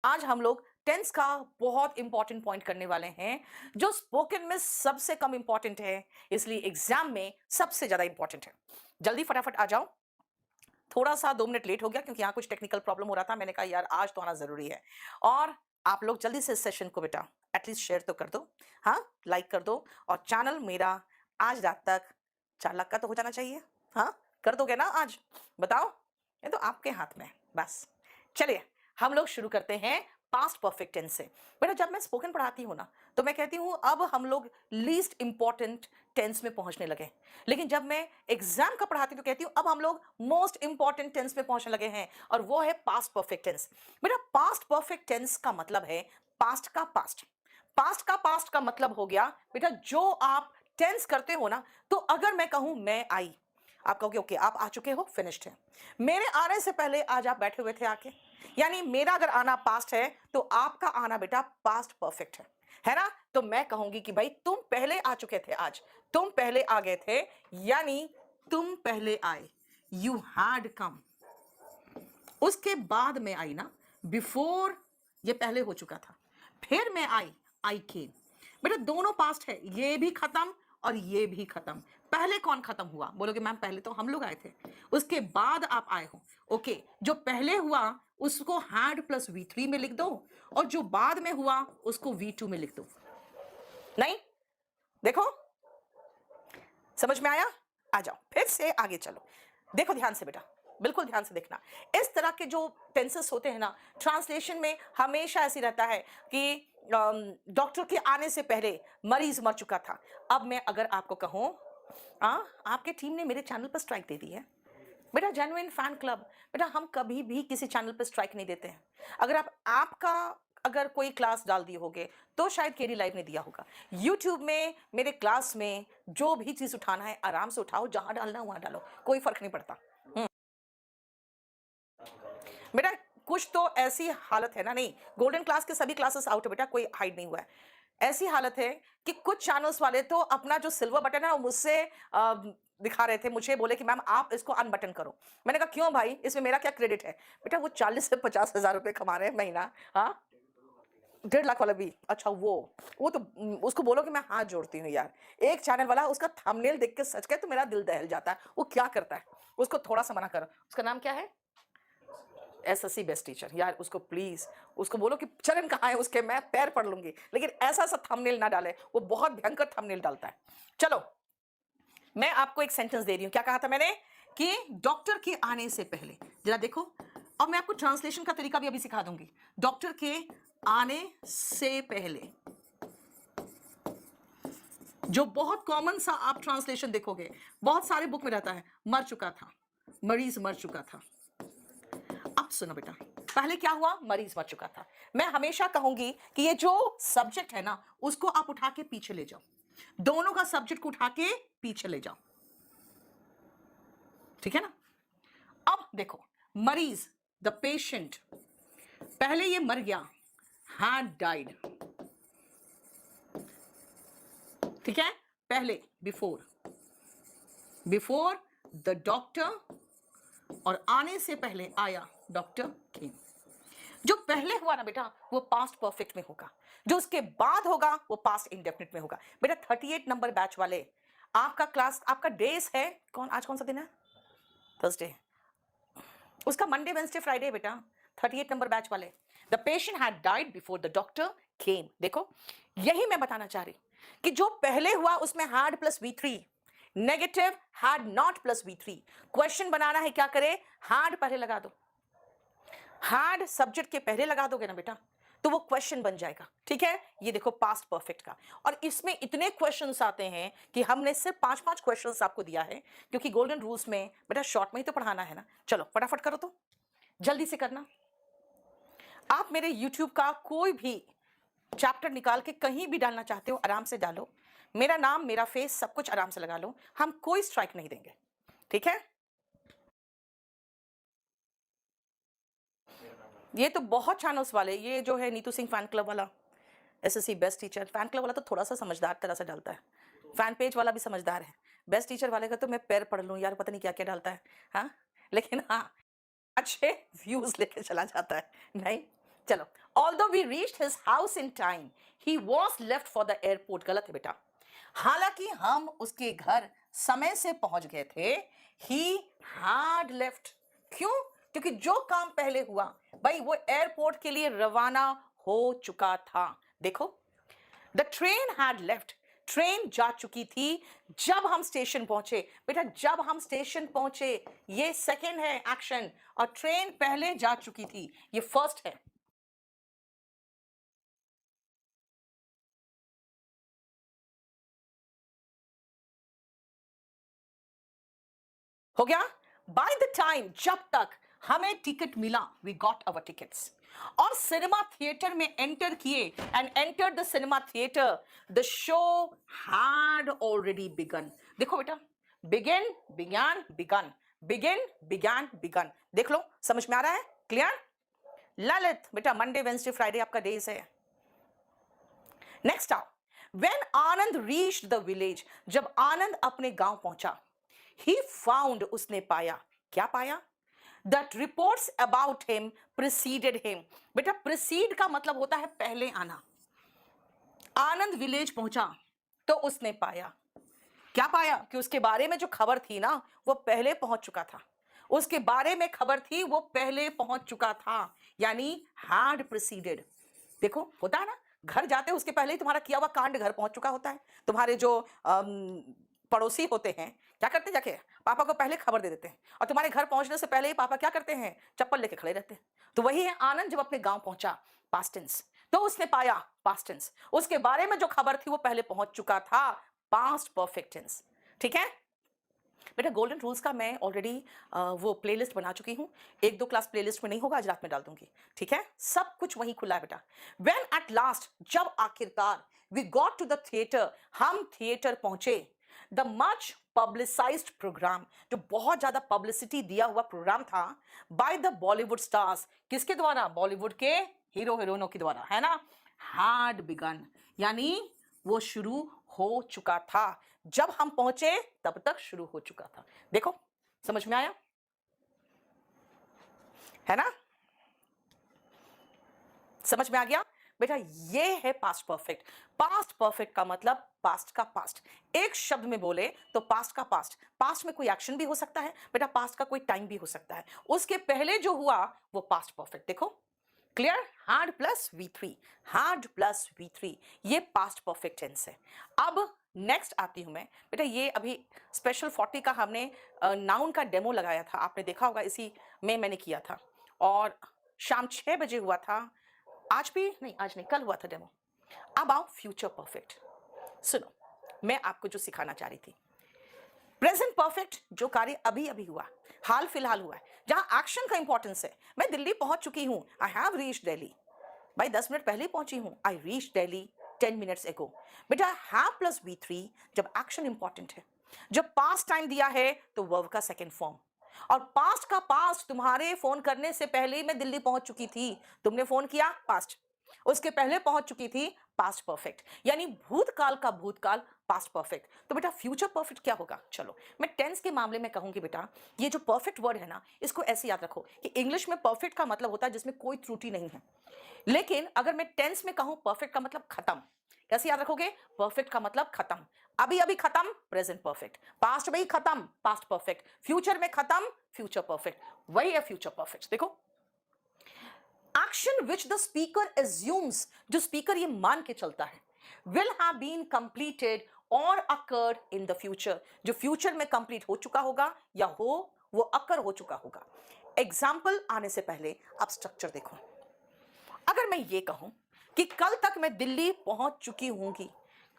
आज हम लोग टेंस का बहुत इंपॉर्टेंट पॉइंट करने वाले हैं जो स्पोकन में सबसे कम इंपॉर्टेंट है, इसलिए एग्जाम में सबसे ज्यादा इंपॉर्टेंट है। जल्दी फटाफट आ जाओ। थोड़ा सा 2 मिनट लेट हो गया क्योंकि यहाँ कुछ टेक्निकल प्रॉब्लम हो रहा था। मैंने कहा यार आज तो आना जरूरी है। और आप लोग जल्दी से इस सेशन को बेटा एटलीस्ट शेयर तो कर दो। हाँ, लाइक कर दो। और चैनल मेरा आज रात तक 4 लाख का तो हो जाना चाहिए। हाँ, कर दोगे ना आज? बताओ, ये तो आपके हाथ में है। बस चलिए हम लोग शुरू करते हैं पास्ट परफेक्ट टेंस से। बेटा जब मैं स्पोकन पढ़ाती हूँ ना तो मैं कहती हूँ अब हम लोग लीस्ट इंपॉर्टेंट टेंस में पहुंचने लगे। लेकिन जब मैं एग्जाम का पढ़ाती हूँ तो कहती हूँ अब हम लोग मोस्ट इंपॉर्टेंट टेंस में पहुंचने लगे हैं, और वो है पास्ट परफेक्ट टेंस। बेटा पास्ट परफेक्ट टेंस का मतलब है पास्ट का पास्ट। पास्ट का पास्ट का मतलब हो गया बेटा जो आप टेंस करते हो ना, तो अगर मैं कहूं मैं आई, आप कहोगे ओके आप आ चुके हो, फिनिश्ड है। मेरे आने से पहले आज आप बैठे हुए थे आके, यानी मेरा अगर आना पास्ट है तो आपका आना बेटा पास्ट परफेक्ट है ना? तो मैं कहूंगी कि भाई तुम पहले आ चुके थे, आज तुम पहले आ गए थे, यानी तुम पहले आए, यू हैड कम। उसके बाद में आई ना, बिफोर ये पहले हो चुका था, फिर मैं आई केम। बेटा दोनों पास्ट है, ये भी खत्म और ये भी खत्म। पहले कौन खत्म हुआ? बोलोगे मैम पहले तो हम लोग आए थे, उसके बाद आप आए हो। ओके, जो पहले हुआ उसको हैड प्लस V3 में लिख दो, और जो बाद में हुआ उसको V2 में लिख दो। नहीं, देखो समझ में आया? आ जाओ फिर से आगे चलो। देखो ध्यान से बेटा, बिल्कुल ध्यान से देखना। इस तरह के जो टेंसेस होते हैं ना, ट्रांसलेशन में हमेशा ऐसी रहता है कि डॉक्टर के आने से पहले मरीज मर चुका था। अब मैं अगर आपको कहूं आपके टीम ने मेरे चैनल पर स्ट्राइक दे दी है। बेटा जेन्युइन फैन क्लब, बेटा हम कभी भी किसी चैनल पर स्ट्राइक नहीं देते हैं। अगर आपका अगर कोई क्लास डाल दिए होगे तो शायद केडी लाइव ने दिया होगा। यूट्यूब में मेरे क्लास में जो भी चीज उठाना है आराम से उठाओ, जहां डालना है वहां डालो, कोई फर्क नहीं पड़ता। बेटा कुछ तो ऐसी हालत है ना, नहीं गोल्डन क्लास के सभी क्लासेस आउट है बेटा, कोई हाइड नहीं हुआ है। ऐसी हालत है कि कुछ चैनल्स वाले तो अपना जो सिल्वर बटन है वो मुझसे दिखा रहे थे, मुझे बोले कि मैम आप इसको अनबटन करो। मैंने कहा क्यों भाई, इसमें मेरा क्या क्रेडिट है? बेटा वो 40 से 50 हजार रुपए कमा रहे हैं महीना। हाँ, 1.5 लाख वाला भी अच्छा, वो तो उसको बोलो कि मैं हाथ जोड़ती हूँ यार। एक चैनल वाला उसका थंबनेल देख के सच कहे तो मेरा दिल दहल जाता है। वो क्या करता है, उसको थोड़ा सा मना करो। उसका नाम क्या है? SSC best teacher. यार उसको प्लीज उसको बोलो कि चरण कहाँ है उसके, मैं पैर पढ़ लूंगी, लेकिन ऐसा सा थंबनेल ना डाले, वो बहुत भयंकर थंबनेल डालता है। चलो मैं आपको एक सेंटेंस दे रही हूं। क्या कहा था मैंने? कि डॉक्टर के आने से पहले, जरा देखो। और मैं आपको ट्रांसलेशन का तरीका भी अभी सिखा दूंगी। डॉक्टर के आने से पहले जो बहुत कॉमन सा आप ट्रांसलेशन देखोगे, बहुत सारे बुक में रहता है, मर चुका था, मरीज मर चुका था। अब सुनो बेटा, पहले क्या हुआ? मरीज मर चुका था। मैं हमेशा कहूंगी कि ये जो सब्जेक्ट है ना उसको आप उठा के पीछे ले जाओ, दोनों का सब्जेक्ट को उठा के पीछे ले जाओ, ठीक है ना? अब देखो, मरीज द पेशेंट, पहले ये मर गया, हैड डाइड, ठीक है? पहले बिफोर, बिफोर द डॉक्टर, और आने से पहले आया, डॉक्टर केम। जो पहले हुआ ना बेटा वो पास्ट परफेक्ट में होगा, जो उसके बाद होगा वो पास्ट इंडेफिनिट में होगा। बेटा 38 नंबर बैच वाले, आपका क्लास, आपका डेज है कौन? आज कौन सा दिन है? थर्सडे। उसका मंडे वेंसडे फ्राइडे बेटा। 38 नंबर बैच वाले, the patient had died before the doctor केम। देखो यही मैं बताना चाह रही कि जो पहले हुआ उसमें had plus V3, negative had not plus V3। Question बनाना है, क्या करे? हैड पहले लगा दो, हैड सब्जेक्ट के पहले लगा दोगे ना बेटा तो वो क्वेश्चन बन जाएगा, ठीक है? ये देखो पास्ट परफेक्ट का, और इसमें इतने क्वेश्चंस आते हैं कि हमने सिर्फ 5-5 क्वेश्चंस आपको दिया है, क्योंकि गोल्डन रूल्स में बेटा शॉर्ट में ही तो पढ़ाना है ना। चलो फटाफट करो, तो जल्दी से करना। आप मेरे यूट्यूब का कोई भी चैप्टर निकाल के कहीं भी डालना चाहते हो आराम से डालो, मेरा नाम मेरा फेस सब कुछ आराम से लगा लो, हम कोई स्ट्राइक नहीं देंगे, ठीक है? ये तो बहुत चैनल्स वाले, ये जो है नीतू सिंह फैन क्लब वाला, SSC best teacher fan club वाला तो थोड़ा सा समझदार तरह से डालता है, फैन पेज वाला भी समझदार है, बेस्ट टीचर वाले का तो मैं पैर पढ़ लूँ यार, पता नहीं क्या क्या डालता है। हाँ लेकिन हाँ, अच्छे व्यूज लेके चला जाता है। नहीं चलो, although we reached his house in time he was left for the airport. गलत है बेटा, हालांकि हम उसके घर समय से पहुंच गए थे, ही हैड लेफ्ट। क्यों? क्योंकि जो काम पहले हुआ भाई वो एयरपोर्ट के लिए रवाना हो चुका था। देखो, the train had left, train जा चुकी थी जब हम स्टेशन पहुंचे। बेटा जब हम स्टेशन पहुंचे ये सेकंड है एक्शन, और ट्रेन पहले जा चुकी थी ये फर्स्ट है। हो गया? बाय द टाइम, जब तक हमें टिकट मिला, वी गॉट अवर टिकट्स, और सिनेमा थिएटर में एंटर किए and enter the cinema theatre, the show had already begun. देखो बेटा, begin, begun, begun, begin, begun, begun. देख लो, समझ में आ रहा है? क्लियर? ललित बेटा, मंडे वेंसडे फ्राइडे आपका डेज है। नेक्स्ट आओ, when Anand reached the village, जब आनंद अपने गांव पहुंचा, he found, उसने पाया, क्या पाया? that reports about him preceded him। बेटा precede का मतलब होता है पहले आना। आनंद विलेज पहुंचा तो उसने पाया, क्या पाया? कि उसके बारे में जो खबर थी ना वो पहले पहुंच चुका था, उसके बारे में खबर थी वो पहले पहुंच चुका था, यानी had preceded। देखो होता है ना, घर जाते उसके पहले ही तुम्हारा किया हुआ कांड घर पहुंच चुका होता है। तुम्हारे जो पड़ोसी होते हैं क्या करते हैं, जाके पापा को पहले खबर दे देते हैं, और तुम्हारे घर पहुंचने से पहले ही पापा क्या करते हैं, चप्पल लेके खड़े रहते हैं। तो वही है, आनंद जब अपने गांव पहुंचा, पास्ट टेंस, तो उसने पाया, पास्ट टेंस, उसके बारे में जो खबर थी वो पहले पहुंच चुका था, पास्ट परफेक्ट टेंस। ठीक है बेटा, गोल्डन रूल्स का मैं ऑलरेडी वो प्लेलिस्ट बना चुकी हूँ। एक दो क्लास प्लेलिस्ट में नहीं होगा, आज रात में डाल दूंगी। ठीक है, सब कुछ वहीं खुला है बेटा। व्हेन एट लास्ट, जब आखिरकार, we got to the theatre, हम थिएटर पहुंचे, द मच पब्लिसाइज्ड प्रोग्राम, जो बहुत ज्यादा पब्लिसिटी दिया हुआ प्रोग्राम था, बाय द बॉलीवुड स्टार्स, किसके द्वारा? बॉलीवुड के हीरो हीरोइनों के द्वारा, है ना, हैड बिगन, यानी वो शुरू हो चुका था। जब हम पहुंचे तब तक शुरू हो चुका था। देखो समझ में आया है ना? समझ में आ गया बेटा? ये है पास्ट परफेक्ट। पास्ट परफेक्ट का मतलब पास्ट का पास्ट। एक शब्द में बोले तो पास्ट का पास्ट, पास्ट में कोई एक्शन भी हो सकता है बेटा, पास्ट का कोई टाइम भी हो सकता है, उसके पहले जो हुआ वो पास्ट परफेक्ट। देखो clear? Had plus V3, had plus V3, ये पास्ट परफेक्ट टेंस है। अब नेक्स्ट आती हूं मैं बेटा, ये अभी स्पेशल 40 का हमने नाउन का डेमो लगाया था, आपने देखा होगा, इसी में मैंने किया था, और शाम 6 बजे हुआ था। आज भी नहीं, आज नहीं, कल हुआ था डेमो। अब आओ फ्यूचर परफेक्ट। सुनो, मैं आपको जो सिखाना चाह रही थी, प्रेजेंट परफेक्ट, जो कार्य अभी अभी हुआ, हाल फिलहाल हुआ है, जहां एक्शन का इंपॉर्टेंस है। मैं दिल्ली पहुंच चुकी हूं, आई हैव रीच्ड दिल्ली, भाई 10 मिनट पहले पहुंची हूं, आई रीच्ड दिल्ली 10 मिनट्स एगो। बेटा हैव प्लस V3 जब एक्शन इंपॉर्टेंट है, जब पास्ट टाइम दिया है तो वर्ब का सेकंड फॉर्म, और पास्ट का पास्ट, तुम्हारे फोन करने से पहले ही मैं दिल्ली पहुंच चुकी थी, तुमने फोन किया, पास्ट, उसके पहले पहुंच चुकी थी, पास्ट परफेक्ट, यानी भूतकाल का भूतकाल, पास्ट परफेक्ट। तो बेटा फ्यूचर परफेक्ट क्या होगा? चलो मैं टेंस के मामले में कहूंगी बेटा, ये जो परफेक्ट वर्ड है ना, इसको ऐसे याद रखो कि इंग्लिश में परफेक्ट का मतलब होता है जिसमें कोई त्रुटि नहीं है, लेकिन अगर मैं टेंस में कहूं परफेक्ट का मतलब खत्म। कैसे याद रखोगे? परफेक्ट का मतलब खत्म, अभी अभी खत्म, प्रेजेंट परफेक्ट, पास्ट में ही खत्म, पास्ट परफेक्ट, फ्यूचर में खत्म, फ्यूचर परफेक्ट, वही है फ्यूचर परफेक्ट। देखो, action which the speaker assumes, जो स्पीकर ये मान के चलता है, विल हैव बीन कंप्लीटेड और अकर्ड इन द फ्यूचर, जो फ्यूचर में कंप्लीट हो चुका होगा या वो अकर हो चुका होगा। एग्जाम्पल आने से पहले आप स्ट्रक्चर देखो। अगर मैं ये कहूं कि कल तक मैं दिल्ली पहुंच चुकी हूंगी,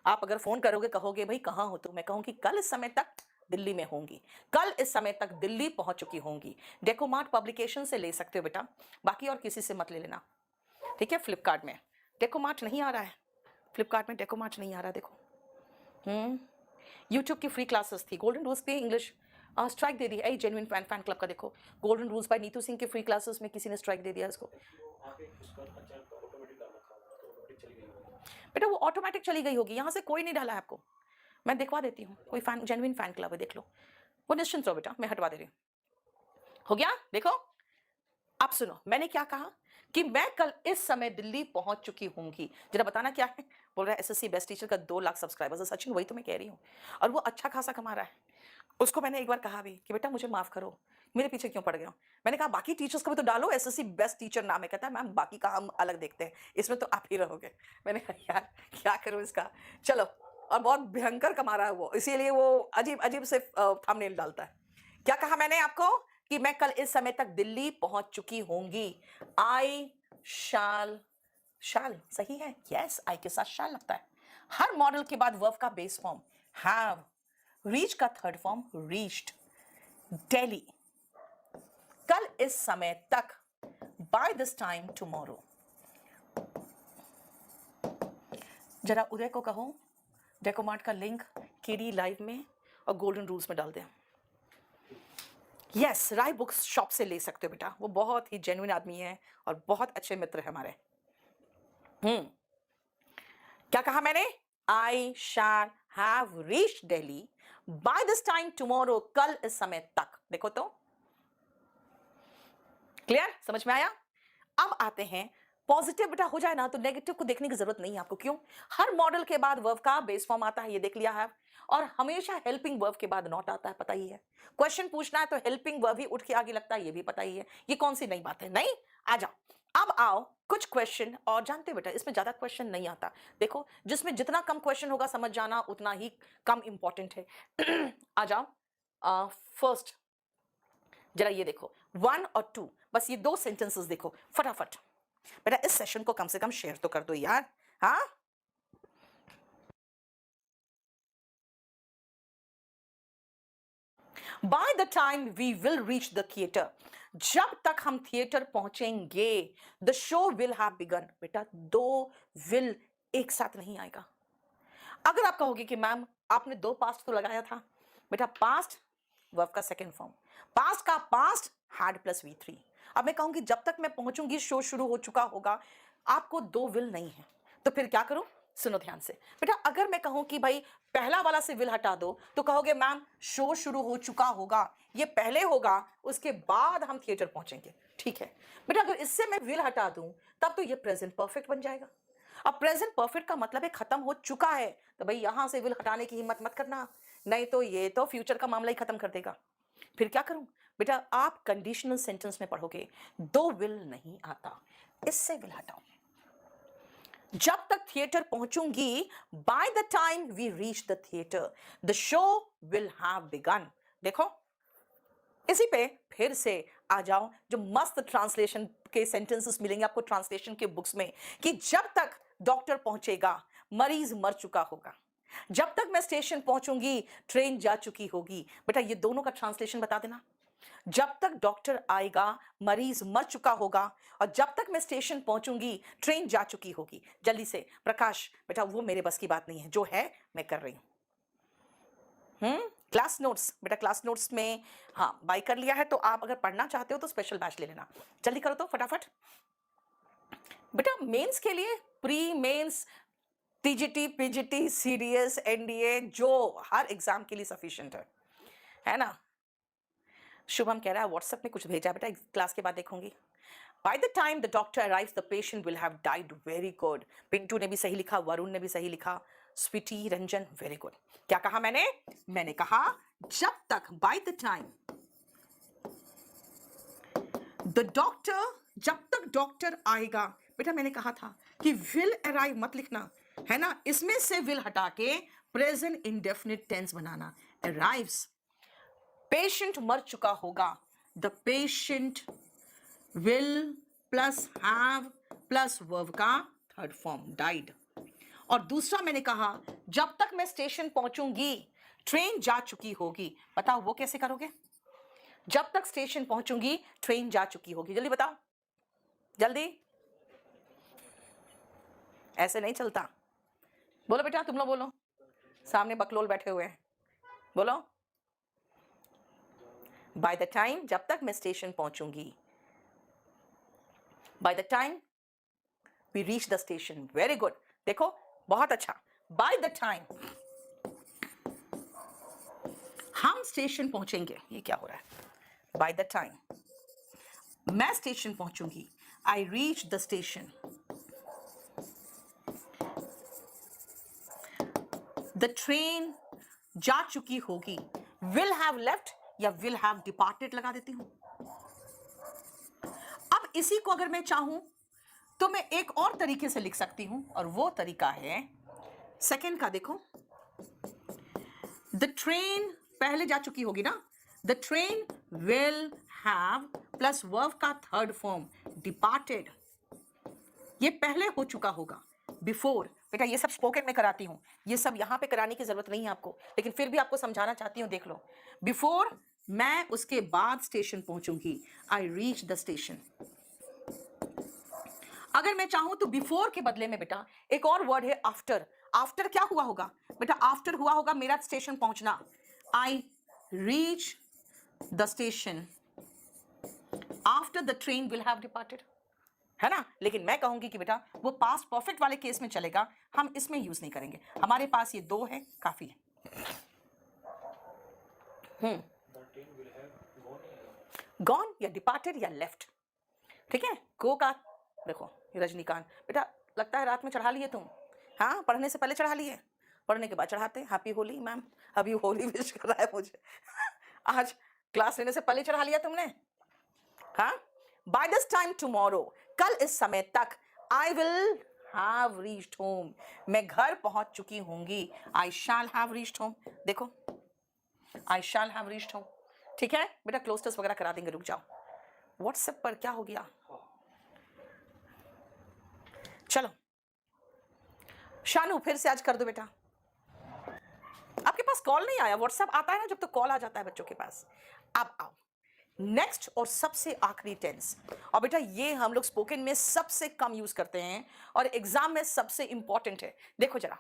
आप अगर फोन करोगे कहोगे भाई कहां हो, तो मैं कहूं कि कल इस समय तक दिल्ली में होंगी, कल इस समय तक दिल्ली पहुंच चुकी होंगी। डेकोमार्ट पब्लिकेशन से ले सकते हो बेटा, बाकी और किसी से मत ले लेना। ठीक है, फ्लिपकार्ट में डेकोमार्ट नहीं आ रहा है, फ्लिपकार्ट में डेकोमार्ट नहीं आ रहा। देखो यूट्यूब की फ्री क्लासेस थी, गोल्डन रूल्स पे इंग्लिश स्ट्राइक दे दी। आई जेन्युइन फैन क्लब का देखो, golden rules by Neetu Singh की फ्री क्लासेस में किसी ने स्ट्राइक दे दिया इसको। बेटा वो ऑटोमेटिक चली गई होगी, यहाँ से कोई नहीं डाला है आपको, मैं दिखवा देती हूँ, कोई फैन जेन्युइन फैन क्लब है, देख लो, वो निश्चिंत रहो बेटा, मैं हटवा दे रही हूँ। हो गया? देखो आप सुनो, मैंने क्या कहा कि मैं कल इस समय दिल्ली पहुंच चुकी होंगी। जरा बताना क्या है? बोल रहा है एसएससी बेस्ट टीचर का 2 लाख सब्सक्राइबर्स है। सचिन वही तो मैं कह रही हूँ, और वो अच्छा खासा कमा रहा है। उसको मैंने एक बार कहा भी कि बेटा मुझे माफ करो, मेरे पीछे क्यों पड़ गए हो? मैंने कहा बाकी टीचर्स को भी तो डालो, एसएससी बेस्ट टीचर नाम है। कहता है मैम बाकी का हम अलग देखते हैं, इसमें तो आप ही रहोगे। मैंने कहा यार क्या करूं इसका, चलो। और बहुत भयंकर कमा रहा है वो, इसीलिए वो अजीब अजीब से थंबनेल डालता है। क्या कहा मैंने आपको कि मैं कल इस समय तक दिल्ली पहुंच चुकी होंगी। आई शाल, शाल सही है, यस आई के साथ शाल लगता है। हर मॉडल के बाद वर्ब का बेस फॉर्म हैव, रीच का थर्ड फॉर्म रीच्ड, दिल्ली, कल इस समय तक, बाय दिस टाइम टुमारो। जरा उदय को कहो डेकोमार्ट का लिंक केडी लाइव में और गोल्डन रूल्स में डाल दें। यस, राय बुक्स शॉप से ले सकते हो बेटा, वो बहुत ही जेन्युइन आदमी है और बहुत अच्छे मित्र है हमारे। क्या कहा मैंने? I shall have reached Delhi by this time tomorrow, कल इस समय तक। देखो तो क्लियर, समझ में आया? अब आते हैं पॉजिटिव। बेटा हो जाए ना तो नेगेटिव को देखने की जरूरत नहीं है आपको। क्यों? हर मॉडल के बाद वर्ब का बेस फॉर्म आता है, ये देख लिया है। और हमेशा हेल्पिंग वर्ब के बाद नॉट आता है, पता ही है। क्वेश्चन पूछना है तो हेल्पिंग वर्ब ही उठ के आगे लगता है, ये भी पता ही है। ये कौन सी नई बात है? नहीं, आ जाओ। अब आओ कुछ क्वेश्चन, और जानते हो बेटा इसमें ज्यादा क्वेश्चन नहीं आता। देखो जिसमें जितना कम क्वेश्चन होगा समझ जाना उतना ही कम इंपॉर्टेंट है। आ जाओ फर्स्ट, जरा ये देखो 1 और 2, बस ये 2 सेंटेंसेस देखो फटाफट। बेटा इस सेशन को कम से कम शेयर तो कर दो यार। हाँ, by the time we will reach the theatre, जब तक हम थिएटर पहुंचेंगे, the show will have begun. बेटा 2 विल एक साथ नहीं आएगा। अगर आप कहोगे कि मैम आपने 2 पास्ट तो लगाया था, बेटा पास्ट वर्ब का सेकंड फॉर्म, पास्ट का पास्ट हैड प्लस V3। अब मैं कहूंगी जब तक मैं पहुंचूंगी शो शुरू हो चुका होगा, आपको 2 विल नहीं है, तो फिर क्या करूं? सुनो ध्यान से बेटा, अगर मैं कहूं कि भाई पहला वाला से विल हटा दो तो कहोगे मैम शो शुरू हो चुका होगा, ये पहले होगा उसके बाद हम थिएटर पहुंचेंगे। ठीक है बेटा, अगर इससे मैं विल हटा दूं तब तो ये प्रेजेंट परफेक्ट बन जाएगा। अब प्रेजेंट परफेक्ट का मतलब है खत्म हो चुका है, तो भाई यहां से विल हटाने की हिम्मत मत करना, नहीं तो ये तो फ्यूचर का मामला ही खत्म कर देगा। फिर क्या करूं? बेटा आप कंडीशनल सेंटेंस में पढ़ोगे 2 विल नहीं आता, इससे विल हटाओ। जब तक थिएटर पहुंचूंगी, by the time we reach the theatre the show will have begun. देखो इसी पे फिर से आ जाओ, जो मस्त ट्रांसलेशन के सेंटेंसेस मिलेंगे आपको ट्रांसलेशन के बुक्स में, कि जब तक डॉक्टर पहुंचेगा मरीज मर चुका होगा, जब तक मैं स्टेशन पहुंचूंगी ट्रेन जा चुकी होगी। बेटा ये दोनों का ट्रांसलेशन बता देना। जब तक डॉक्टर आएगा मरीज मर चुका होगा, और जब तक मैं स्टेशन पहुंचूंगी ट्रेन जा चुकी होगी। जल्दी से प्रकाश, बेटा वो मेरे बस की बात नहीं है, जो है मैं कर रही हूं। क्लास नोट्स, बेटा क्लास नोट्स में हाँ बाई कर लिया है, तो आप अगर पढ़ना चाहते हो तो स्पेशल बैच ले लेना। जल्दी करो तो फटाफट। बेटा मेंस के लिए pre mains, TGT, PGT, CDS, NDA, जो हर एग्जाम के लिए सफिशिएंट है ना? शुभम कह रहा है व्हाट्सएप में कुछ भेजा, बेटा क्लास के बाद देखूंगी। By the time the doctor arrives, the patient will have died. Very good. Pintu ने भी सही लिखा, वरुण ने भी सही लिखा, स्वीटी, रंजन, वेरी गुड। क्या कहा मैंने? मैंने कहा जब तक, by the time the doctor, जब तक डॉक्टर आएगा। बेटा मैंने कहा था कि will arrive मत लिखना, है ना? इसमें से will हटा के प्रेजेंट इंडेफिनिट टेंस बनाना। arrives, पेशेंट मर चुका होगा, the patient will plus have plus verb का थर्ड फॉर्म डाइड। और दूसरा मैंने कहा जब तक मैं स्टेशन पहुंचूंगी ट्रेन जा चुकी होगी। बताओ वो कैसे करोगे? जब तक स्टेशन पहुंचूंगी ट्रेन जा चुकी होगी, जल्दी बताओ, जल्दी, ऐसे नहीं चलता। बोलो बेटा, तुम लोग बोलो, सामने बकलोल बैठे हुए हैं, बोलो। बाय द टाइम, जब तक मैं station पहुंचूंगी, by the time we reach the station, very good। देखो बहुत अच्छा, by the time हम स्टेशन पहुंचेंगे, ये क्या हो रहा है? by the time मैं स्टेशन पहुंचूंगी, I reach the station. The train जा चुकी होगी, विल हैव लेफ्ट या विल हैव डिपार्टेड लगा देती हूं। अब इसी को अगर मैं चाहूं तो मैं एक और तरीके से लिख सकती हूं, और वो तरीका है सेकंड का। देखो, द ट्रेन पहले जा चुकी होगी ना, the train will have plus verb का थर्ड फॉर्म डिपार्टेड, ये पहले हो चुका होगा, बिफोर। बेटा ये सब स्पोकन में कराती हूं, ये सब यहां पे कराने की जरूरत नहीं है आपको, लेकिन फिर भी आपको समझाना चाहती हूं, देख लो। बिफोर, मैं उसके बाद स्टेशन पहुंचूंगी, आई रीच द स्टेशन। अगर मैं चाहूं तो बिफोर के बदले में बेटा एक और वर्ड है आफ्टर। आफ्टर क्या हुआ होगा बेटा? आफ्टर हुआ होगा मेरा स्टेशन पहुंचना, आई reach the station after the train will have departed, है ना। लेकिन मैं कहूंगी कि बेटा वो पास्ट परफेक्ट वाले केस में चलेगा, हम इसमें यूज नहीं करेंगे। हमारे पास ये दो है, काफी है। गॉन या डिपार्टेड या लेफ्ट, ठीक है। गो का देखो, रजनीकांत बेटा लगता है रात में चढ़ा लिए तुम, हाँ पढ़ने से पहले चढ़ा लिए, पढ़ने के बाद चढ़ाते। हैप्पी होली मैम, अभी होली विश कर रहा है मुझे आज क्लास लेने से पहले चढ़ा लिया तुमने, हाँ। बाय दिस टाइम टुमारो, कल इस समय तक, I will have reached home, मैं घर पहुंच चुकी होंगी, आई शैल हैव रीच्ड होम। देखो, आई शैल हैव रीच्ड होम, ठीक है बेटा। क्लोज वगैरह करा देंगे, रुक जाओ। व्हाट्सएप पर क्या हो गया? चलो शानू फिर से आज कर दो बेटा। आपके पास कॉल नहीं आया, व्हाट्सएप आता है ना जब तो कॉल आ जाता है बच्चों के पास। अब आओ नेक्स्ट और सबसे आखिरी टेंस, और बेटा ये हम लोग स्पोकन में सबसे कम यूज करते हैं और एग्जाम में सबसे इंपॉर्टेंट है। देखो जरा,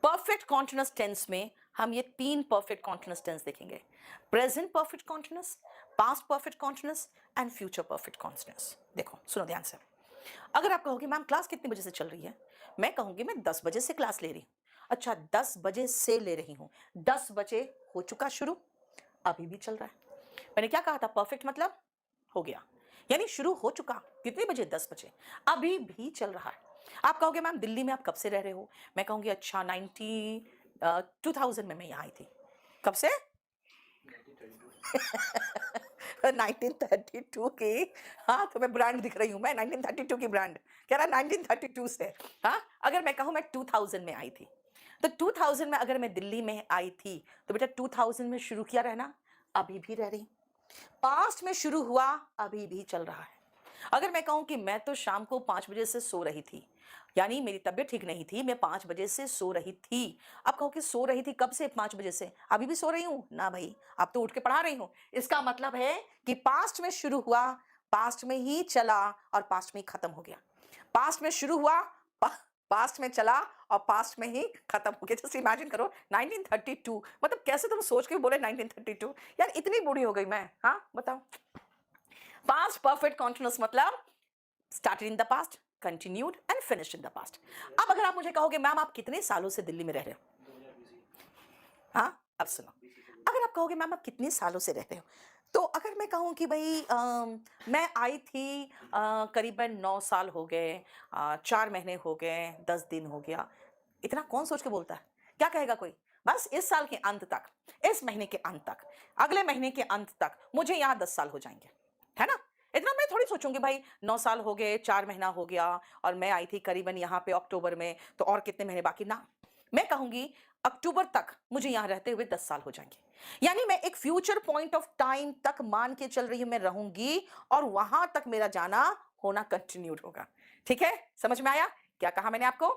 परफेक्ट कॉन्टिन्यूअस टेंस में हम ये तीन परफेक्ट कॉन्टिन्यूअस टेंस देखेंगे: present perfect continuous, past perfect continuous and future perfect continuous. देखो सुनो ध्यान से। अगर आप कहोगे मैम क्लास कितने बजे से चल रही है, मैं कहूंगी मैं 10 बजे से क्लास ले रही हूं। अच्छा 10 बजे से ले रही हूं, 10 बजे हो चुका शुरू, अभी भी चल रहा है। मैंने क्या कहा था? परफेक्ट मतलब हो गया, यानी शुरू हो चुका। कितने बजे? 10 बजे, अभी भी चल रहा है। आप कहोगे मैम दिल्ली में आप कब से रह रहे हो, मैं कहूंगी अच्छा 2000 में मैं यहाँ आई थी। कब से? 1932 की, हाँ तो मैं ब्रांड दिख रही हूँ, मैं 1932 की ब्रांड कह रहा 1932 से। हाँ अगर मैं कहूँ मैं 2000 में आई थी, तो 2000 में अगर मैं दिल्ली में आई थी तो बेटा 2000 में शुरू किया रहना, अभी भी रह रही। पास्ट में शुरू हुआ, अभी भी चल रहा है। अगर मैं कहूं कि मैं तो शाम को 5 बजे से सो रही थी, यानी मेरी तबीयत ठीक नहीं थी, मैं 5 बजे से सो रही थी। अब कहो कि सो रही थी कब से? 5 बजे से, अभी भी सो रही हूं ना भाई, अब तो उठ के पढ़ा रही हूं। इसका मतलब है कि पास्ट में शुरू हुआ, पास्ट में ही चला और पास्ट में ही खत्म हो गया। पास्ट में शुरू हुआ, पास्ट में चला और पास्ट में ही खत्म हो गया। जस्ट इमेजिन करो 1932, मतलब कैसे तुम सोच के बोले 1932? यार इतनी बूढ़ी हो गई मैं, हाँ बताओ। पास्ट परफेक्ट कॉन्टिन्यूअस मतलब started in the past, continued and finished in the past. अब अगर आप मुझे कहोगे मैम आप कितने सालों से दिल्ली में रह रहे हो, हाँ अब सुनो, अगर आप कहोगे मैम आप कितने सालों से रहते हो, तो अगर मैं कहूँ कि भाई मैं आई थी करीबन 9 साल हो गए, 4 महीने हो गए, 10 दिन हो गया, इतना कौन सोच के बोलता है? क्या कहेगा कोई? बस इस साल के अंत तक, इस महीने के अंत तक, अगले महीने के अंत तक मुझे यहाँ 10 साल हो जाएंगे, है ना। इतना मैं थोड़ी सोचूंगी भाई 9 साल हो गए, 4 महीना हो गया और मैं आई थी करीबन यहाँ पे अक्टूबर में, तो और कितने महीने बाकी ना। मैं कहूंगी अक्टूबर तक मुझे यहाँ रहते हुए 10 साल हो जाएंगे, यानी मैं एक फ्यूचर पॉइंट ऑफ टाइम तक मान के चल रही हूं, मैं रहूंगी और वहां तक मेरा जाना होना कंटिन्यूड होगा। ठीक है, समझ में आया क्या कहा मैंने आपको?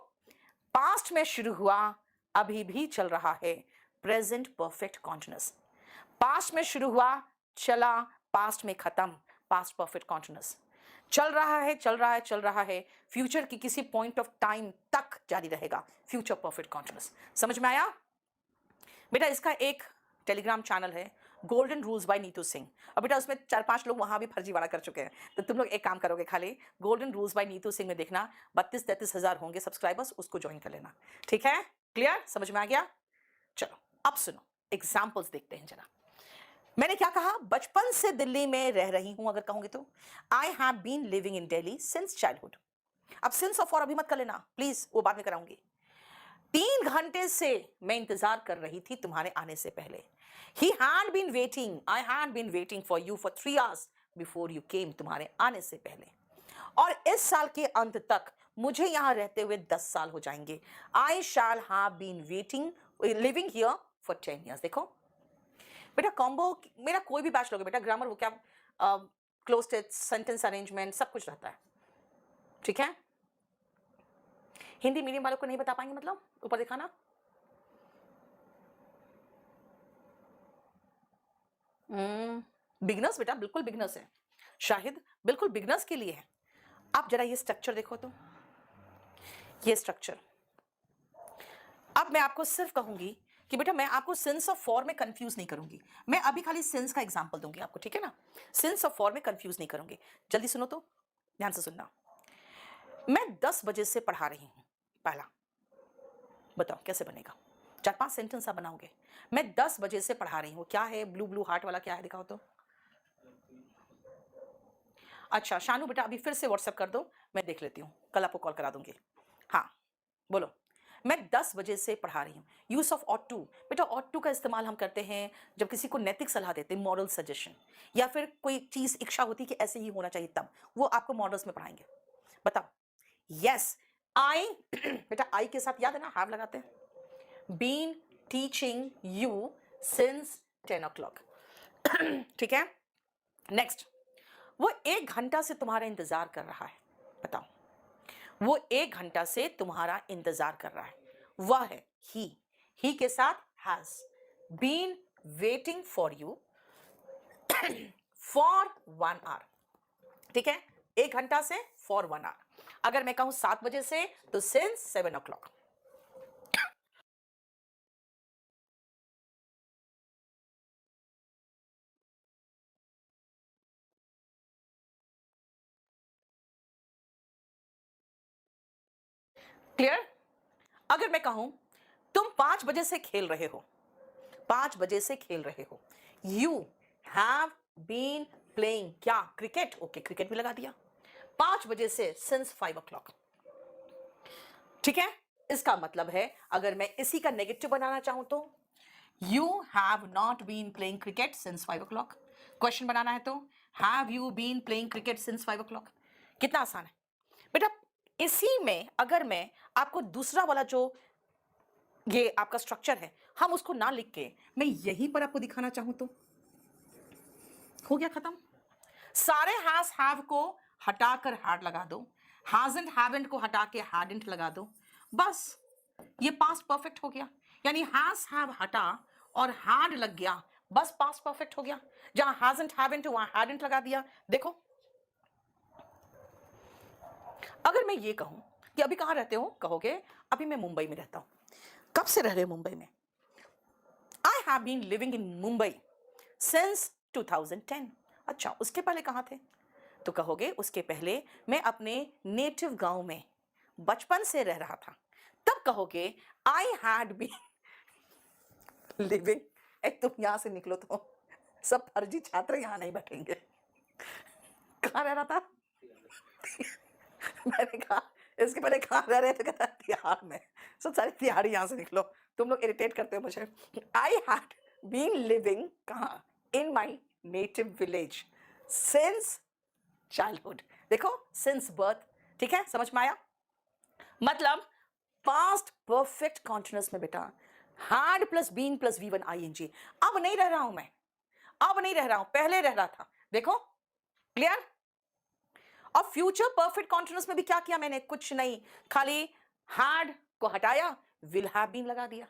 पास्ट में शुरू हुआ, अभी भी चल रहा है, प्रेजेंट परफेक्ट कॉन्टिन्यूअस। पास्ट में शुरू हुआ, चला, पास्ट में खत्म, पास्ट परफेक्ट कॉन्टिन्यूअस। चल रहा है, चल रहा है, चल रहा है, फ्यूचर की किसी पॉइंट ऑफ टाइम तक जारी रहेगा, फ्यूचर परफेक्ट कॉन्टिन्यूअस। समझ में आया बेटा? इसका एक टेलीग्राम चैनल है, golden rules by Neetu Singh. और बेटा उसमें 4-5 लोग वहां भी फर्जीवाड़ा कर चुके हैं, तो तुम लोग एक काम करोगे, खाली golden rules by Neetu Singh में देखना, 32-33 हजार होंगे सब्सक्राइबर्स, उसको ज्वाइन कर लेना। ठीक है, क्लियर, समझ में आ गया? चलो अब सुनो, एग्जाम्पल्स देखते हैं जरा। मैंने क्या कहा, बचपन से दिल्ली में रह रही हूं अगर कहूंगी तो I have been living in Delhi since childhood. अब सिंस ऑफ और अभी मत कर लेना प्लीज, वो बाद में कराऊंगी। 3 घंटे से मैं इंतजार कर रही थी तुम्हारे आने से पहले। He had been waiting, I had been waiting for you for 3 hours before you came, तुम्हारे आने से पहले। और इस साल के अंत तक मुझे यहां रहते हुए 10 साल हो जाएंगे। I shall have been waiting living here for 10 years। देखो बेटा, कॉम्बो मेरा कोई भी बैच लोगे बेटा, ग्रामर वो क्या, क्लोज टेंस, सेंटेंस अरेंजमेंट, सब कुछ रहता है, ठीक है। हिंदी मीडियम वालों को नहीं बता पाएंगे मतलब, ऊपर दिखाना। बिगनर्स बेटा, बिल्कुल बिगनर्स है। शाहिद बिल्कुल बिगनर्स के लिए है। आप जरा ये स्ट्रक्चर देखो तो, ये स्ट्रक्चर। अब मैं आपको सिर्फ कहूंगी कि बेटा मैं आपको सेंस ऑफ फॉर में कंफ्यूज नहीं करूंगी, मैं अभी खाली सेंस का एग्जांपल दूंगी आपको, ठीक है ना। सेंस ऑफ फॉर में कंफ्यूज नहीं करूंगी। जल्दी सुनो तो, ध्यान से सुनना। मैं 10 बजे से पढ़ा रही हूं, पहला बताओ कैसे बनेगा। 4-5 सेंटेंस आप बनाओगे। मैं 10 बजे से पढ़ा रही हूं, क्या है ब्लू ब्लू हार्ट वाला, क्या है दिखाओ तो। अच्छा शानू बेटा अभी फिर से व्हाट्सएप कर दो, मैं देख लेती हूँ, कल आपको कॉल करा दूंगी। हाँ बोलो। मैं 10 बजे से पढ़ा रही हूँ। यूज ऑफ ऑट टू, बेटा ऑट टू का इस्तेमाल हम करते हैं जब किसी को नैतिक सलाह देते हैं, मॉरल सजेशन, या फिर कोई चीज इच्छा होती है कि ऐसे ही होना चाहिए, तब वो आपको मॉडल्स में पढ़ाएंगे। बताओ। यस आई बेटा आई के साथ याद है ना हैव लगाते हैं। Been teaching you since 10 o'clock। ठीक है। नेक्स्ट, वो 1 घंटा से तुम्हारा इंतजार कर रहा है। बताओ, वो 1 घंटा से तुम्हारा इंतजार कर रहा है, वह है ही के साथ has been waiting for you for 1 hour। ठीक है, 1 घंटा से फॉर 1 hour। अगर मैं कहूं 7 बजे से तो सिंस 7 o'clock। क्लियर। अगर मैं कहूं तुम 5 बजे से खेल रहे हो, 5 बजे से खेल रहे हो, यू हैव बीन प्लेइंग क्या, क्रिकेट। ओके क्रिकेट भी लगा दिया। 5 बजे से सिंस 5 o'clock। ठीक है, इसका मतलब है अगर मैं इसी का नेगेटिव बनाना चाहूं तो you have not been playing cricket since 5 o'clock। Question बनाना है तो have you been playing cricket since 5 o'clock। कितना आसान है बेटा। इसी में अगर मैं आपको दूसरा वाला जो ये आपका स्ट्रक्चर है, हम उसको ना लिख के मैं यहीं पर आपको दिखाना चाहूं तो हो गया खत्म। सारे हैज हैव को हटाकर हैड लगा दो, हैजंट हैवंट को हटा के हैडंट लगा दो, बस ये पास्ट परफेक्ट हो गया। यानी हैज हैव हटा और हैड लग गया, बस पास्ट परफेक्ट हो गया। जहां हैजंट हैवंट वहां हैडंट लगा दिया। देखो, अगर मैं ये कहूं कि अभी कहां रहते हो, कहोगे अभी मैं मुंबई में रहता हूं। कब से रह रहे हो मुंबई में? I have been living in Mumbai since 2010। अच्छा उसके पहले कहां थे? तो कहोगे उसके पहले मैं अपने नेटिव गांव में बचपन से रह रहा था। तब कहोगे आई हैड बीन लिविंग, एक तुम यहां से निकलो तो सब फर्जी छात्र यहां नहीं बैठेंगे। कहां रह रहा था? मैंने कहा इसके पहले कहां रह रहे थे, कहता तिहाड़ में। सब सारे तिहाड़ी यहां से निकलो, तुम लोग इरिटेट करते हो मुझे। आई हैड बीन लिविंग कहां, in my native village since childhood. देखो सिंस बर्थ। ठीक है, समझ में आया? मतलब पास्ट परफेक्ट कॉन्टिन्यूअस में बेटा had plus been plus V1 ING। अब नहीं रह रहा हूं मैं, अब नहीं रह रहा हूं, पहले रह रहा था। देखो क्लियर। और फ्यूचर परफेक्ट कॉन्टिन्यूअस में भी क्या किया मैंने? कुछ नहीं, खाली हैड को हटाया, विल हैव बीन लगा दिया।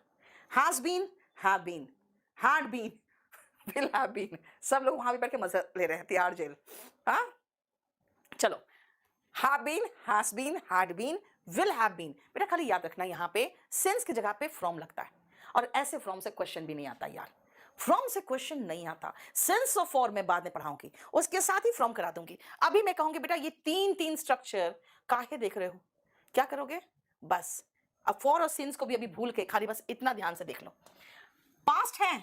Has been, have been, had been, will have been. सब लोग वहां भी बैठ के मजा ले रहे हैं, तिहाड़ जेल। हाँ चलो, have been, has been, had been, will have been। बेटा खाली याद रखना यहां पे सिंस की जगह पे फ्रॉम लगता है, और ऐसे फ्रॉम से क्वेश्चन भी नहीं आता यार, फ्रॉम से क्वेश्चन नहीं आता। सिंस और फॉर मैं बाद में पढ़ाऊंगी, उसके साथ ही फ्रॉम करा दूंगी। अभी मैं कहूंगी बेटा ये तीन स्ट्रक्चर काहे देख रहे हो, क्या करोगे? बस अब फॉर और सिंस को भी अभी भूल के खाली बस इतना ध्यान से देख लो। पास्ट है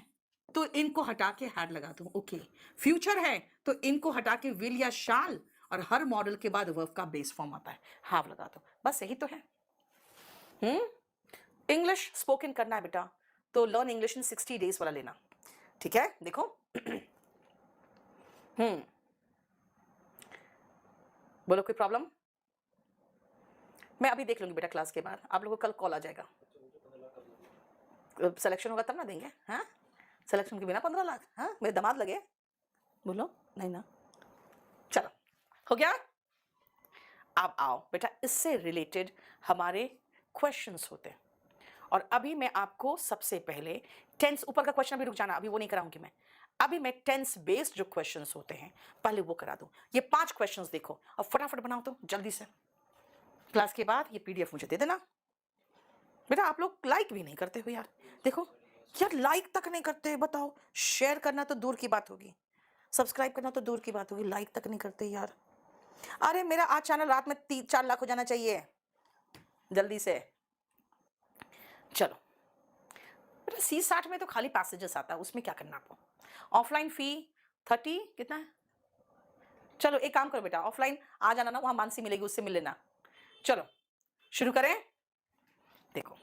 तो इनको हटा के हैड लगा दूं, ओके। फ्यूचर है तो इनको हटा के विल या शाल, और हर मॉडल के बाद वर्ब का बेस फॉर्म आता है, हैव लगा दो, बस यही तो है। इंग्लिश स्पोकन करना है बेटा, तो लर्न इंग्लिश इन 60 डेज वाला लेना, ठीक है। देखो बोलो कोई प्रॉब्लम? मैं अभी देख लूंगी बेटा, क्लास के बाद आप लोगों को कल कॉल आ जाएगा। सिलेक्शन होगा तब ना देंगे, हाँ? सिलेक्शन के बिना 15 लाख, हाँ? मेरे दामाद लगे, बोलो नहीं ना। चलो हो गया। अब आओ बेटा, इससे रिलेटेड हमारे क्वेश्चंस होते हैं, और अभी मैं आपको सबसे पहले टेंस, ऊपर का क्वेश्चन अभी रुक जाना, अभी वो नहीं कराऊंगी मैं। अभी मैं टेंस बेस्ड जो क्वेश्चंस होते हैं पहले वो करा दूं। ये 5 क्वेश्चंस देखो और फटाफट बनाओ तो जल्दी से। क्लास के बाद ये पीडीएफ मुझे दे देना बेटा। आप लोग लाइक भी नहीं करते हो यार, देखो यार, लाइक तक नहीं करते, बताओ। शेयर करना तो दूर की बात होगी, सब्सक्राइब करना तो दूर की बात होगी, लाइक तक नहीं करते यार। अरे मेरा आज चैनल रात में 3-4 लाख हो जाना चाहिए, जल्दी से। चलो बेटा, C60 में तो खाली पैसेजेस आता है, उसमें क्या करना आपको। ऑफलाइन फी 30 कितना है? चलो एक काम करो बेटा, ऑफलाइन आ जाना ना, वहां मानसी मिलेगी, उससे मिल लेना। चलो शुरू करें। देखो,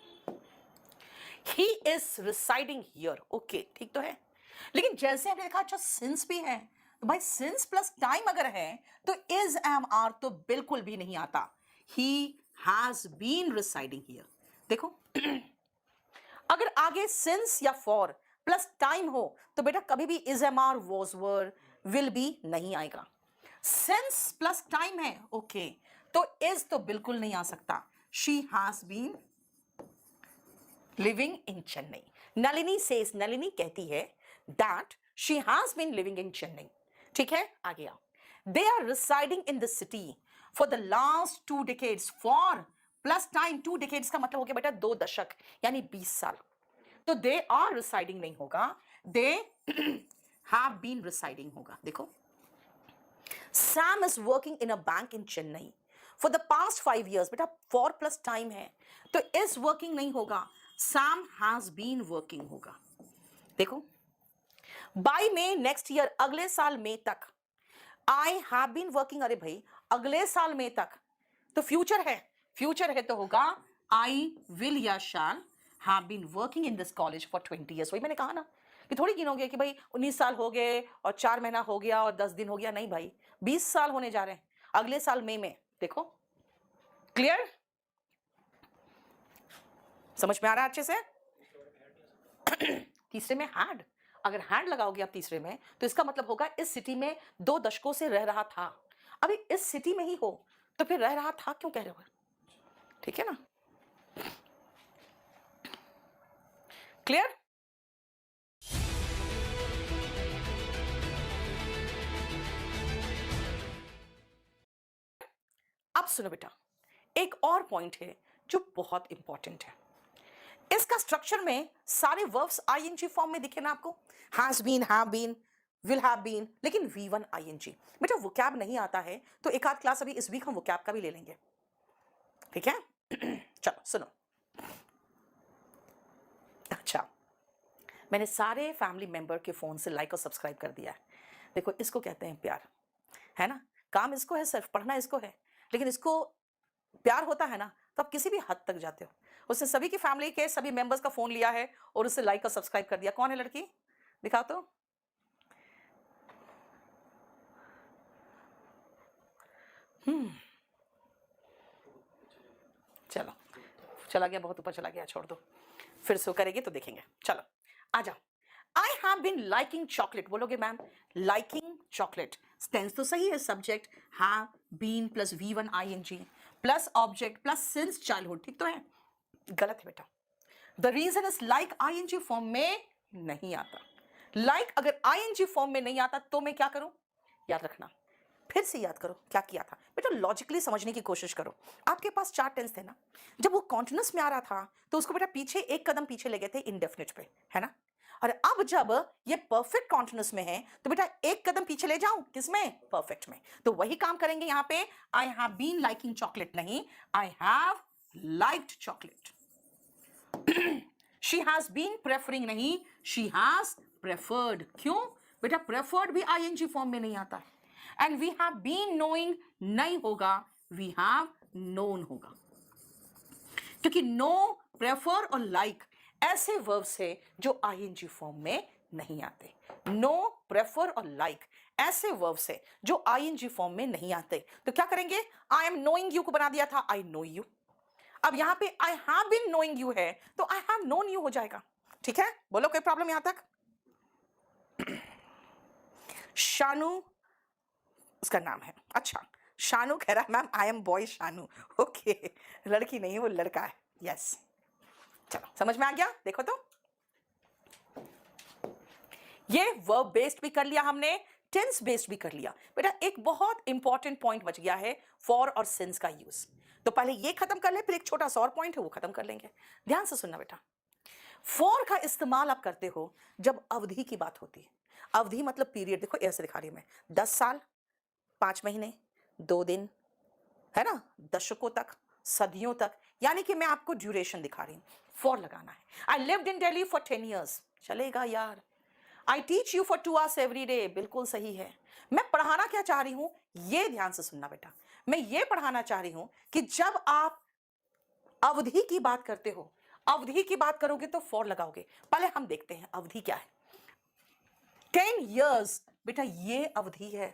he is residing here, okay ठीक तो है। लेकिन जैसे हमने देखा, अच्छा सिंस भी है, तो भाई सिंस प्लस टाइम अगर है तो इज एम आर तो बिल्कुल भी नहीं आता। He has been residing here. देखो अगर आगे सिंस या फॉर प्लस टाइम हो तो बेटा कभी भी is am are, was were, will be नहीं आएगा। सिंस प्लस टाइम है, ओके, तो इज तो बिल्कुल नहीं आ सकता। She has been living in Chennai. Nalini says, Nalini कहती है that she has been living in Chennai, ठीक है। आगे आओ। They are residing in the city for the last 2 decades। For plus time 2 decades का मतलब हो गया बेटा 2 दशक, यानी 20 साल। तो दे आर रिसाइडिंग नहीं होगा, दे हैव बीन रिसाइडिंग होगा। देखो, Sam is working in a bank in Chennai for the past 5 years। बेटा फॉर प्लस टाइम है तो इज वर्किंग नहीं होगा, सैम हैज बीन वर्किंग होगा। देखो, बाय मे नेक्स्ट ईयर, अगले साल मई तक। आई हैव बीन वर्किंग, अरे भाई अगले साल मई तक, तो फ्यूचर है, फ्यूचर है तो होगा आई विल या shall have been working in this college for 20 years। वही मैंने कहा ना कि थोड़ी गिनोगे कि भाई 19 साल हो गए और 4 महीना हो गया और 10 दिन हो गया, नहीं भाई, 20 साल होने जा रहे हैं अगले साल मई में। देखो क्लियर, समझ में आ रहा है अच्छे से? तीसरे में हैड, अगर हैड लगाओगे आप तीसरे में तो इसका मतलब होगा इस सिटी में 2 दशकों से रह रहा था। अभी इस सिटी में ही हो तो फिर रह रहा था क्यों कह रहे हो, ठीक है ना? क्लियर? अब सुनो बेटा, एक और पॉइंट है जो बहुत इंपॉर्टेंट है। इसका स्ट्रक्चर में सारे वर्ब्स आईएनजी फॉर्म में दिखे ना आपको, has been, have been, will have been, लेकिन V1 आईएनजी। बेटा वोकैब नहीं आता है तो एक आध क्लास अभी इस वीक हम वोकैब का भी ले लेंगे, ठीक है? चलो सुनो, अच्छा मैंने सारे फैमिली मेंबर के फोन से लाइक और सब्सक्राइब कर दिया है। देखो इसको कहते हैं प्यार, है ना? काम इसको है, सिर्फ पढ़ना इसको है, लेकिन इसको प्यार होता है ना तो आप किसी भी हद तक जाते हो। उसने सभी की फैमिली के सभी मेंबर्स का फोन लिया है और उससे लाइक और सब्सक्राइब कर दिया। कौन है लड़की, दिखाओ तो। चलो चला गया, बहुत ऊपर चला गया, छोड़ दो, फिर से करेंगे तो देखेंगे। चलो आ जाओ। I have been liking chocolate, बोलोगे मैम लाइकिंग चॉकलेट, टेंस तो सही है, subject have been plus V1 ING plus object plus since childhood, ठीक तो है? गलत है बेटा। The reason is like ING form में नहीं आता। लाइक अगर आईएनजी फॉर्म में नहीं आता तो मैं क्या करूं, याद रखना, फिर से याद करो क्या किया था बेटा, लॉजिकली समझने की कोशिश करो। आपके पास 4 टेंस थे ना, जब वो कॉन्टिन्यूअस में आ रहा था तो उसको बेटा पीछे एक कदम पीछे ले गए थे इंडेफिनिट पे, है ना? और अब जब ये परफेक्ट कॉन्टिन्यूअस में है तो बेटा एक कदम पीछे ले जाऊं, किसमें, परफेक्ट में। तो वही काम करेंगे यहाँ पे, I have been liking chocolate नहीं, I have liked chocolate. She has been preferring नहीं, शी हैज प्रेफर्ड। क्यों बेटा? प्रेफर्ड भी आईएनजी फॉर्म में नहीं आता है। And we have been knowing नहीं होगा, वी हैव नोन होगा, क्योंकि नो, प्रेफर और लाइक ऐसे वर्ब्स है जो आईएनजी फॉर्म में नहीं आते। नो, प्रेफर और लाइक ऐसे वर्ब्स है जो आईएनजी फॉर्म में नहीं आते। तो क्या करेंगे? आई एम नोइंग यू को बना दिया था आई नो यू। अब यहां पे I have been knowing you है तो आई हैव नोन यू हो जाएगा। ठीक है, बोलो कोई प्रॉब्लम यहां तक? शानू उसका नाम है। अच्छा, शानू कह रहा है ma'am I am boy Shanu. Okay, लड़की नहीं वो लड़का है। यस, चलो समझ में आ गया। देखो तो ये वर्ब बेस्ड भी कर लिया हमने, टेंस बेस्ड भी कर लिया। बेटा एक बहुत इंपॉर्टेंट पॉइंट बच गया है, फॉर और सिंस का यूज। तो पहले ये खत्म कर ले, फिर एक छोटा सा और पॉइंट है वो खत्म कर लेंगे। ध्यान से सुनना बेटा, फॉर का इस्तेमाल आप करते हो जब अवधि की बात होती है। अवधि मतलब पीरियड। देखो ऐसे दिखा रही हूं मैं, 10 साल, 5 महीने, 2 दिन, है ना, दशकों तक, सदियों तक, यानी कि मैं आपको ड्यूरेशन दिखा रही हूं। फॉर लगाना है। I lived in Delhi for 10 years, चलेगा यार। I teach you for 2 hours every day, बिल्कुल सही है। मैं पढ़ाना क्या चाह रही हूं, ये ध्यान से सुनना बेटा। मैं ये पढ़ाना चाह रही हूं कि जब आप अवधि की बात करते हो, अवधि की बात करोगे तो फॉर लगाओगे। पहले हम देखते हैं अवधि क्या है। 10 years बेटा ये अवधि है,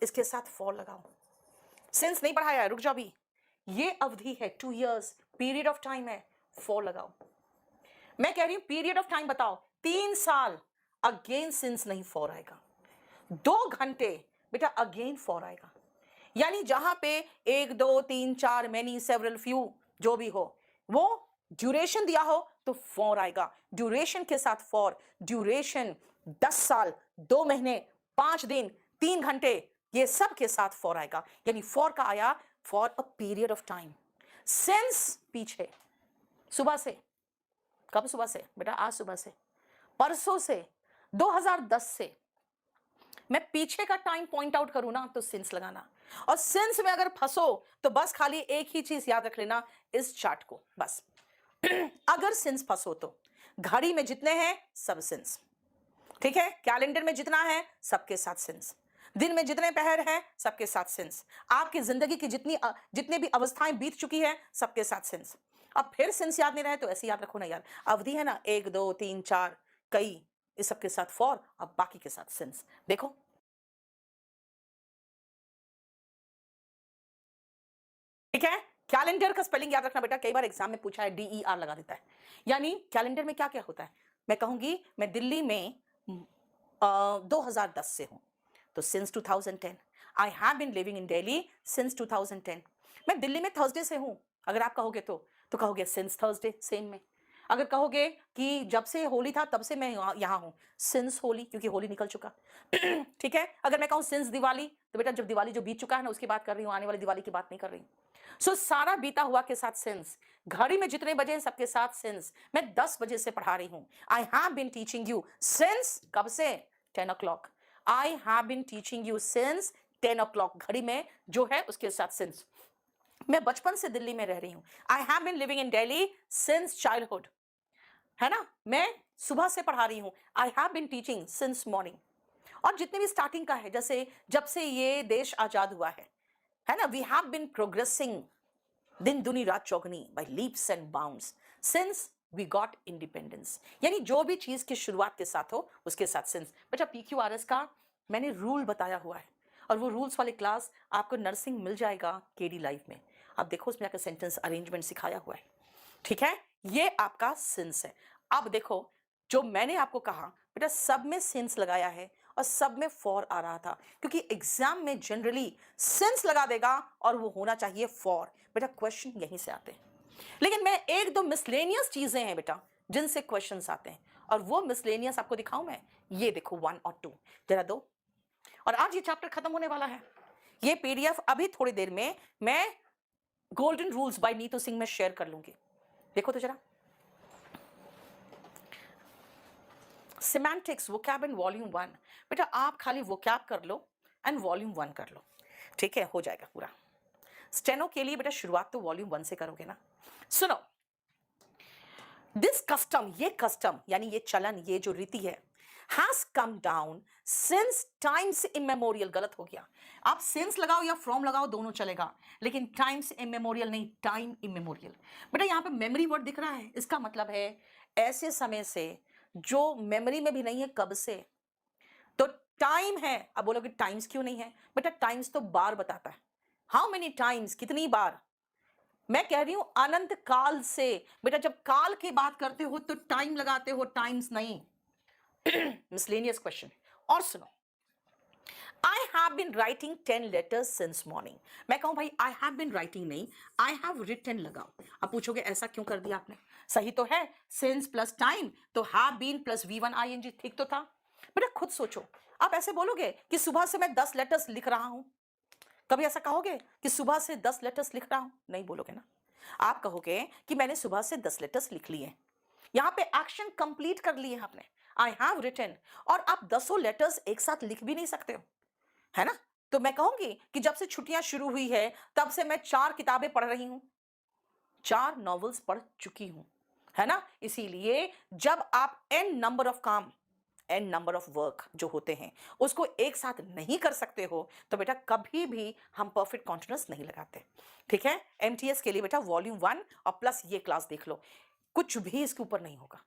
इसके साथ फॉर लगाओ। सिंस नहीं पढ़ाया, रुक जाओ अभी। ये अवधि है, 2 years पीरियड ऑफ टाइम है, फॉर लगाओ। मैं कह रही हूं पीरियड ऑफ टाइम बताओ, 3 साल, अगेन सिंस नहीं फॉर आएगा। 2 घंटे बेटा अगेन फॉर आएगा। यानी जहां पे 1 2 3 4 मेनी सेवरल फ्यू जो भी हो, वो ड्यूरेशन दिया हो तो फॉर आएगा। ड्यूरेशन के साथ फॉर। ड्यूरेशन 10 साल, 2 महीने, 5 दिन, 3 घंटे, ये सब के साथ फॉर आएगा। यानी फॉर का आया for a period of time. Since पीछे, सुबह से, कब सुबह से बेटा? आज सुबह से, परसों से, 2010 से। मैं पीछे का टाइम पॉइंट आउट करूं ना तो सिंस लगाना। और सिंस में अगर फंसो तो बस खाली एक ही चीज याद रख लेना इस चार्ट को, बस। अगर सिंस फंसो तो घड़ी में जितने हैं सब सिंस, ठीक है। कैलेंडर में जितना है सबके साथ सिंस, दिन में जितने पहर हैं सबके साथ सिंस, आपकी जिंदगी की जितनी भी अवस्थाएं बीत चुकी है सबके साथ सिंस। अब फिर सिंस याद नहीं रहे तो ऐसे याद रखो ना यार, अवधि है ना 1 2 3 4 कई, इस सबके साथ फॉर, अब बाकी के साथ सिंस। देखो ठीक है। कैलेंडर का स्पेलिंग याद रखना बेटा, कई बार एग्जाम में पूछा है, DER लगा देता है। यानी कैलेंडर में क्या क्या होता है, मैं कहूंगी मैं दिल्ली में 2010 से हूं तो since 2010। I have been living in Delhi since 2010। मैं दिल्ली में थर्सडे से हूं, अगर आप कहोगे तो कहोगे सिंस थर्सडे सेम में। अगर कहोगे कि जब से होली था तब से मैं यहाँ हूँ, सिंस होली, क्योंकि होली निकल चुका। ठीक है। अगर मैं कहूँ सिंस दिवाली तो बेटा जब दिवाली जो बीत चुका है ना उसकी बात कर रही हूँ, आने वाली दिवाली की बात नहीं कर रही हूँ। सो सारा बीता हुआ के साथ सिंस, घड़ी में जितने बजे हैं सबके साथ सिंस। मैं 10 बजे से पढ़ा रही हूँ। I have been teaching you since, कब से? 10 o'clock। I have been teaching you since 10 o'clock, घड़ी में जो है उसके साथ सिंस। मैं बचपन से दिल्ली में रह रही हूँ। I have been living in Delhi since childhood, है ना। मैं सुबह से पढ़ा रही हूँ, I have been teaching since morning. और जितने भी स्टार्टिंग का है, जैसे जब से ये देश आजाद हुआ है ना, वी हैव बीन प्रोग्रेसिंग दिन दुनी रात चौगनी by leaps and bounds since we got independence. यानी जो भी चीज की शुरुआत के साथ हो उसके साथ सिंस। बेटा PQRS का मैंने रूल बताया हुआ है और वो रूल्स वाले क्लास आपको नर्सिंग मिल जाएगा KD लाइफ में। आप देखो उसमें आकर सेंटेंस अरेंजमेंट सिखाया हुआ है, ठीक है। ये आपका सिंस है। अब देखो जो मैंने आपको कहा बेटा, सब में सिंस लगाया है और सब में फॉर आ रहा था, क्योंकि एग्जाम में जनरली सिंस लगा देगा और वो होना चाहिए फॉर। बेटा क्वेश्चन यहीं से आते हैं, लेकिन मैं 1 2 मिसलेनियस चीजें हैं बेटा जिनसे क्वेश्चंस आते हैं, और वो मिसलेनियस आपको दिखाऊं मैं। ये देखो 1 और 2 जरा दो, और आज ये चैप्टर खत्म होने वाला है। ये PDF अभी थोड़ी देर में मैं golden rules by Neetu Singh में शेयर कर लूंगी। देखो तो जरा, सिमेंटिक्स वोकैब इन वॉल्यूम 1। बेटा आप खाली वोकैब कर लो एंड वॉल्यूम 1 कर लो, ठीक है, हो जाएगा पूरा। स्टेनो के लिए बेटा शुरुआत तो वॉल्यूम 1 से करोगे ना। सुनो, दिस कस्टम, ये कस्टम यानी ये चलन, ये जो रीति है, has come down since times immemorial. गलत हो गया, आप सिंस लगाओ या फ्रॉम लगाओ दोनों चलेगा, लेकिन टाइम्स इमेमोरियल नहीं, टाइम इमेमोरियल। बेटा यहाँ पे मेमोरी वर्ड दिख रहा है, इसका मतलब है ऐसे समय से जो मेमोरी में भी नहीं है, कब से। तो टाइम है, अब बोलोगे टाइम्स क्यों नहीं है? बेटा टाइम्स तो बार बताता है, हाउ मेनी टाइम्स, कितनी बार। मैं कह रही हूं अनंत काल से। बेटा जब काल की बात करते हो तो टाइम लगाते हो, टाइम्स नहीं। Miscellaneous question. और सुनो, I have been writing 10 letters since morning. मैं कहूं भाई आई हैव बीन राइटिंग नहीं, आई हैव रिटन लगाओ। अब पूछोगे ऐसा क्यों कर दिया आपने? सही तो है, सिंस प्लस टाइम तो have been plus V1 ING, ठीक तो था। बेटा खुद सोचो, आप ऐसे बोलोगे कि सुबह से मैं 10 लेटर्स लिख रहा हूं? कभी ऐसा कहोगे कि सुबह से 10 लेटर्स लिख रहा हूं? नहीं बोलोगे ना। आप कहोगे कि मैंने सुबह से 10 लेटर्स लिख लिए। यहां पे एक्शन कंप्लीट कर लिए आपने, आई हैव रिटन। और आप 10 लेटर्स एक साथ लिख भी नहीं सकते हो, है ना। तो मैं कहूंगी कि जब से छुट्टियां शुरू हुई है तब से मैं 4 किताबें पढ़ रही हूं, 4 नॉवेल्स पढ़ चुकी हूं, है ना। इसीलिए जब आप एन नंबर ऑफ काम, एन नंबर ऑफ वर्क जो होते हैं उसको एक साथ नहीं कर सकते हो, तो बेटा कभी भी हम परफेक्ट कॉन्टिन्यूअस नहीं लगाते। ठीक है, MTS के लिए बेटा वॉल्यूम 1 और प्लस ये क्लास देख लो, कुछ भी इसके ऊपर नहीं होगा।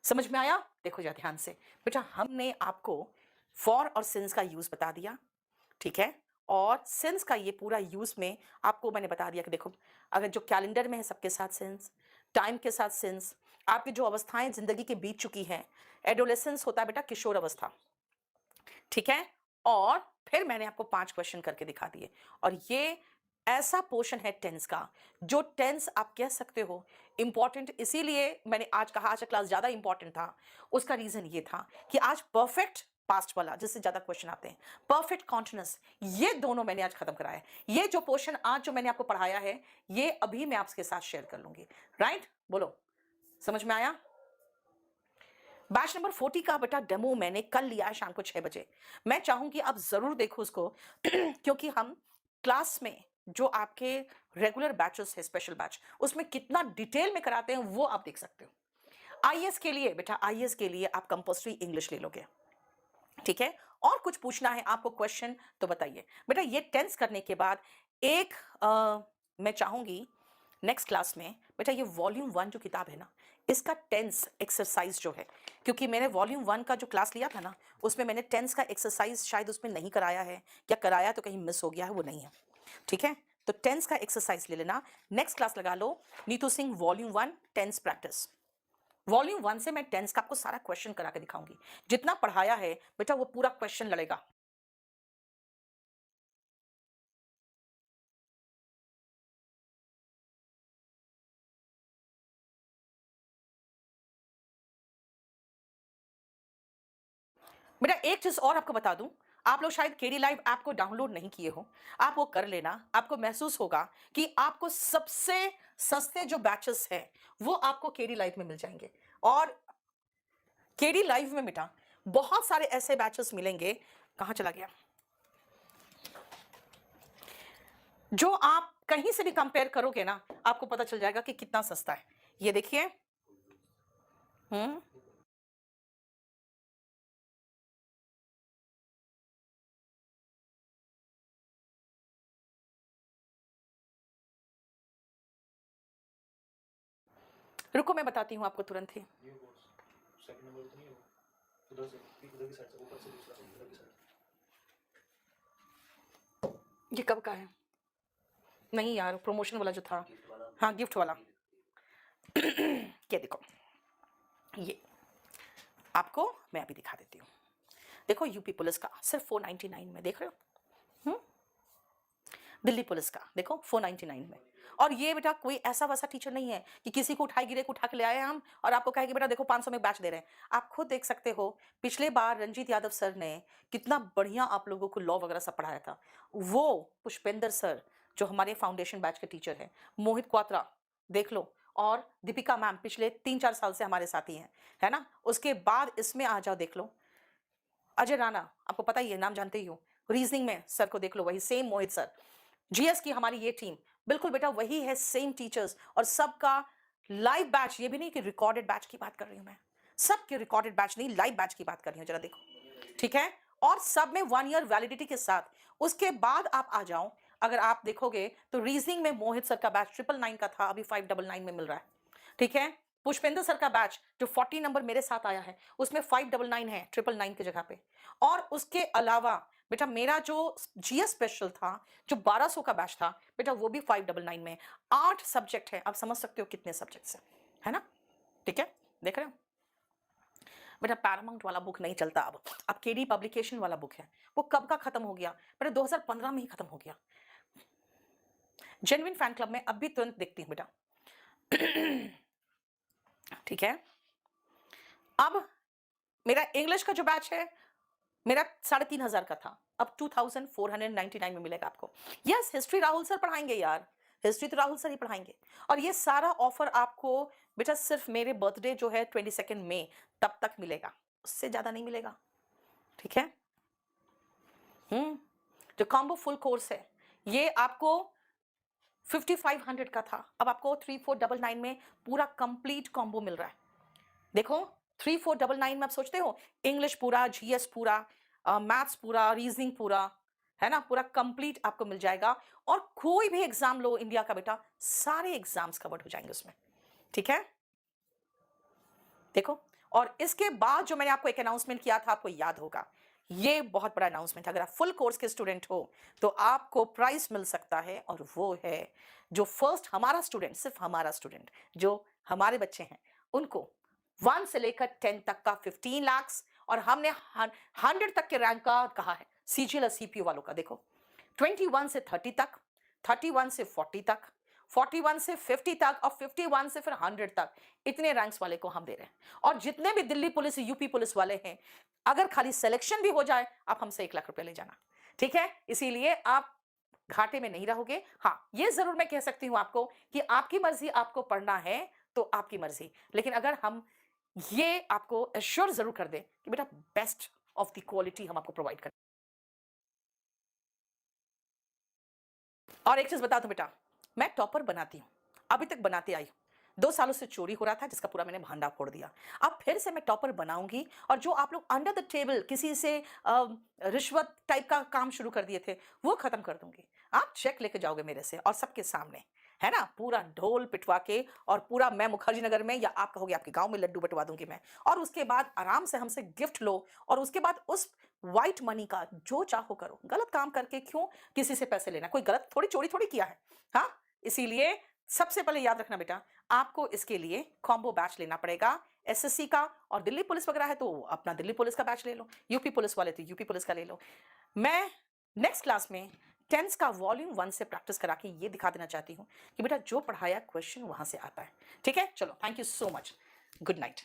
समझ में आया? देखो जरा ध्यान से बेटा, हमने आपको फॉर और सिंस का यूज बता दिया, ठीक है। और सिंस का ये पूरा यूज में आपको मैंने बता दिया कि देखो, अगर जो कैलेंडर में है सबके साथ सिंस, टाइम के साथ सिंस, आपकी जो अवस्थाएं जिंदगी के बीत चुकी हैं, एडोलेसेंस होता है बेटा किशोर अवस्था, ठीक है। और फिर मैंने आपको 5 क्वेश्चन करके दिखा दिए। और ये ऐसा पोर्शन है टेंस का, जो टेंस आप कह सकते हो इंपॉर्टेंट। इसीलिए मैंने आज कहा आज का क्लास ज्यादा इंपॉर्टेंट था। उसका रीजन ये था कि आज परफेक्ट पास्ट वाला जिससे ज्यादा क्वेश्चन आते हैं, परफेक्ट कॉन्टिन्यूअस, ये दोनों मैंने आज खत्म कराया है। ये जो पोर्शन आज जो मैंने आपको पढ़ाया है, ये अभी मैं आपके साथ शेयर कर लूंगी। राइट, बोलो समझ में आया? बैच नंबर 40 का बेटा डेमो मैंने कल लिया है शाम को 6 बजे। मैं चाहूंगी आप जरूर देखो उसको क्योंकि हम क्लास में जो आपके रेगुलर बैचेस है, स्पेशल बैच, उसमें कितना डिटेल में कराते हैं वो आप देख सकते हो। IAS के लिए बेटा, IAS के लिए आप कंपल्सरी इंग्लिश ले लोगे, ठीक है। और कुछ पूछना है आपको क्वेश्चन तो बताइए बेटा। ये टेंस करने के बाद एक मैं चाहूंगी नेक्स्ट क्लास में बेटा ये वॉल्यूम 1 जो किताब है ना, इसका टेंस एक्सरसाइज जो है, क्योंकि मैंने वॉल्यूम 1 का जो क्लास लिया था ना, उसमें मैंने टेंस का एक्सरसाइज शायद उसमें नहीं कराया है, या कराया तो कहीं मिस हो गया है, वो नहीं है, ठीक है। तो टेंस का एक्सरसाइज ले लेना, नेक्स्ट क्लास लगा लो Neetu Singh volume 1 tense practice. Volume 1 से मैं टेंस का आपको सारा क्वेश्चन करा के दिखाऊंगी, जितना पढ़ाया है बेटा वो पूरा क्वेश्चन लड़ेगा। बेटा एक चीज और आपको बता दूं, आप लोग शायद केडी लाइव ऐप को डाउनलोड नहीं किए हो, आप वो कर लेना। आपको महसूस होगा कि आपको सबसे सस्ते जो बैचेस हैं वो आपको केडी लाइव में मिल जाएंगे। और केडी लाइव में बेटा बहुत सारे ऐसे बैचेस मिलेंगे, कहां चला गया, जो आप कहीं से भी कंपेयर करोगे ना, आपको पता चल जाएगा कि कितना सस्ता है। ये देखिए, हम्म, रुको मैं बताती हूँ आपको तुरंत ही। ये कब का है? नहीं यार, प्रमोशन वाला जो था, हाँ गिफ्ट वाला। ये देखो, ये आपको मैं अभी दिखा देती हूँ। देखो यूपी पुलिस का सिर्फ 499 में, देख रहे हो? दिल्ली पुलिस का देखो 499 में। और ये बेटा कोई ऐसा वैसा टीचर नहीं है कि किसी को उठाए गिरे को उठा के ले आए हम और आपको कहे कि बेटा देखो 500 में बैच दे रहे हैं। आप खुद देख सकते हो, पिछले बार रंजीत यादव सर ने कितना बढ़िया आप लोगों को लॉ वगैरह सब पढ़ाया था। वो पुष्पेंद्र सर जो हमारे फाउंडेशन बैच के टीचर हैं, मोहित क्वात्रा देख लो, और दीपिका मैम पिछले 3-4 साल से हमारे साथी हैं, है ना। उसके बाद इसमें आ जाओ देख लो, अजय राणा आपको पता ही है, नाम जानते ही हो। रीजनिंग में सर को देख लो, वही सेम मोहित सर। GS की हमारी ये टीम बिल्कुल बेटा वही है, सेम टीचर्स, और सबका लाइव बैच, ये भी नहीं कि रिकॉर्डेड बैच की बात कर रही हूं मैं, सबके रिकॉर्डेड बैच नहीं, लाइव बैच की बात कर रही हूं, जरा देखो, ठीक है। और सब में 1 ईयर वैलिडिटी के साथ। उसके बाद आप आ जाओ, अगर आप देखोगे तो रीजनिंग में मोहित सर का बैच 999 का था, अभी 599 में मिल रहा है, ठीक है। पुष्पेंद्र सर का बैच जो 40 नंबर मेरे साथ आया है, उसमें 599 है 999 की जगह पे। और उसके अलावा बेटा मेरा जो जीएस स्पेशल था, जो 1200 का बैच था बेटा, वो भी 599 में। 8 सब्जेक्ट है, आप समझ सकते हो कितने सब्जेक्ट्स है ना, ठीक है। देख रहे हो बेटा, पैरामाउंट वाला बुक नहीं चलता अब केडी पब्लिकेशन वाला बुक है, वो कब का खत्म हो गया बेटा, 2015 में ही खत्म हो गया। जेन्युइन फैन क्लब में अब भी तुरंत देखती हूँ बेटा, ठीक है। अब मेरा इंग्लिश का जो बैच है, मेरा 3500 का था, अब 2499 में मिलेगा आपको। यस, हिस्ट्री राहुल सर पढ़ाएंगे यार, हिस्ट्री तो राहुल सर ही पढ़ाएंगे। और ये सारा ऑफर आपको बेटा सिर्फ मेरे बर्थडे जो है 22 मई तब तक मिलेगा, उससे ज्यादा नहीं मिलेगा, ठीक है। जो कॉम्बो फुल कोर्स है, ये आपको 5500 का था, अब आपको 3499 में पूरा कंप्लीट कॉम्बो मिल रहा है। देखो 3499 में आप सोचते हो इंग्लिश पूरा, जीएस पूरा, मैथ्स पूरा, रीजनिंग पूरा, है ना, पूरा कंप्लीट आपको मिल जाएगा। और कोई भी एग्जाम लो इंडिया का बेटा, सारे एग्जाम्स कवर हो जाएंगे उसमें, ठीक है। देखो, और इसके बाद जो मैंने आपको एक अनाउंसमेंट किया था, आपको याद होगा, ये बहुत बड़ा अनाउंसमेंट। अगर आप फुल कोर्स के स्टूडेंट हो तो आपको प्राइस मिल सकता है, और वो है जो फर्स्ट हमारा स्टूडेंट, सिर्फ हमारा स्टूडेंट, जो हमारे बच्चे हैं, उनको 1 से लेकर 10 तक का 15 लाख, और हमने 100 तक के रैंक का कहा है, सीजीएल और सीपीयू वालों का। देखो 21 से 30 तक, 31 से 40 तक, 41 से 50 तक, और 51 से फिर 100 तक, इतने रैंक्स वाले को हम दे रहे हैं। और जितने भी दिल्ली पुलिस, यूपी पुलिस वाले हैं, अगर खाली सिलेक्शन भी हो जाए, आप हमसे 1 लाख रुपए ले जाना, ठीक है। इसीलिए आप घाटे में नहीं रहोगे। हाँ, ये जरूर मैं कह सकती हूं आपको कि आपकी मर्जी, आपको पढ़ना है तो आपकी मर्जी, लेकिन अगर हम ये आपको एश्योर जरूर कर दे कि बेटा बेस्ट ऑफ द क्वालिटी हम आपको प्रोवाइड करें। और एक चीज बता दूं बेटा, मैं टॉपर बनाती हूं, अभी तक बनाती आई हूं। 2 सालों से चोरी हो रहा था, जिसका पूरा मैंने भांडा फोड़ दिया। अब फिर से मैं टॉपर बनाऊंगी, और जो आप लोग अंडर द टेबल किसी से रिश्वत टाइप का काम शुरू कर दिए थे, वो खत्म कर दूंगी। आप चेक लेके जाओगे मेरे से, और सबके सामने, है ना, पूरा ढोल पिटवा के, और पूरा मैं मुखर्जी नगर में, या आप कहोगे आपके गांव में, लड्डू बटवा दूंगी मैं। और उसके बाद आराम से हमसे गिफ्ट लो, और उसके बाद उस व्हाइट मनी का जो चाहो करो। गलत काम करके क्यों किसी से पैसे लेना, कोई गलत थोड़ी, चोरी थोड़ी किया है, हाँ। इसीलिए सबसे पहले याद रखना बेटा, आपको इसके लिए कॉम्बो बैच लेना पड़ेगा, एसएससी का। और दिल्ली पुलिस वगैरह है तो अपना दिल्ली पुलिस का बैच ले लो, यूपी पुलिस वाले तो यूपी पुलिस का ले लो। मैं नेक्स्ट क्लास में टेंस का वॉल्यूम 1 से प्रैक्टिस करा के ये दिखा देना चाहती हूँ कि बेटा जो पढ़ाया क्वेश्चन वहां से आता है, ठीक है। चलो, thank you so much, good night.